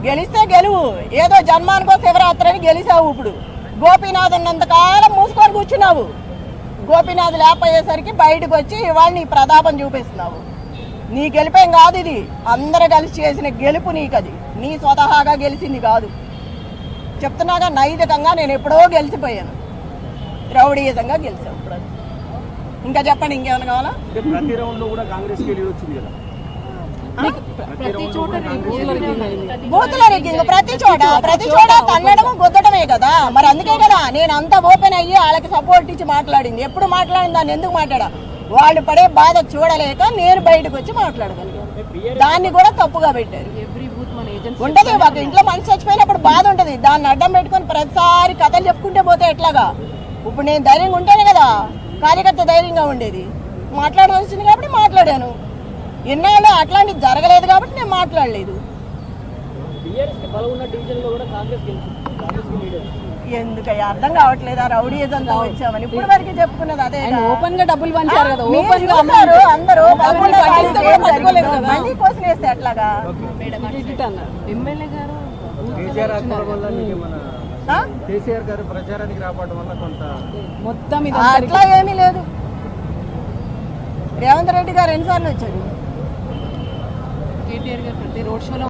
గెలిస్తే గెలువు, ఏదో జన్మానికో శివరాత్రి అని గెలిచావు. ఇప్పుడు గోపీనాథ్ ఉన్నంతకాలం మూసుకొని కూర్చున్నావు. గోపీనాథ్ లేకపోయేసరికి బయటకు వచ్చి ఇవాళ నీ ప్రతాపం చూపిస్తున్నావు. నీ గెలిపేం కాదు, ఇది అందరూ కలిసి చేసిన గెలుపు నీకు. అది నీ స్వతహాగా గెలిచింది కాదు. చెప్తున్నాగా నైతికంగా నేను ఎప్పుడో గెలిచిపోయాను, రౌడీయుతంగా గెలిచావు. ఇప్పుడు ఇంకా చెప్పండి, ఇంకేమైనా కావాలా? ప్రతి రౌండ్ లో కూడా కాంగ్రెస్ కి లీడ్ వచ్చింది కదా. బూతుల రిగ్గింగ్ ప్రతి చోట తన్నడము గుద్దడమే కదా. మరి అందుకే కదా నేను అంతా ఓపెన్ అయ్యి వాళ్ళకి సపోర్ట్ ఇచ్చి మాట్లాడింది. ఎప్పుడు మాట్లాడింది, దాన్ని ఎందుకు మాట్లాడా? వాళ్ళు పడే బాధ చూడలేక నేను బయటకు వచ్చి మాట్లాడగలిగాను. దాన్ని కూడా తప్పుగా పెట్టారు. ఉంటది, ఒక ఇంట్లో మనిషి చచ్చిపోయినప్పుడు బాధ ఉంటది. దాన్ని అడ్డం పెట్టుకుని ప్రతిసారి కథలు చెప్పుకుంటే పోతే ఎట్లాగా? ఇప్పుడు నేను ధైర్యంగా ఉంటేనే కదా కార్యకర్త ధైర్యంగా ఉండేది. మాట్లాడవలసింది కాబట్టి మాట్లాడాను. ఎన్నాళ్ళు అట్లాంటివి జరగలేదు కాబట్టి నేను మాట్లాడలేదు. ఎందుకయ్యా అర్థం కావట్లేదా? రౌడీయిజంతో వచ్చామని ఇప్పుడు వరకు చెప్పుకున్నది అదే. ఓపెన్ గా డబ్బులు పంచారు కదా, ఓపెన్ గా అందరూ మళ్ళీ కోసం వేస్తే ఎట్లాగా? ఎమ్మెల్యే గారు కేసీఆర్ గారు ప్రచారానికి రావడం వల్ల కొంత మొత్తం అట్లా ఏమీ లేదు. రేవంత్ రెడ్డి గారు ఎన్నిసార్లు వచ్చారు? కేటీఆర్ గారు ప్రతి రోడ్ షోలో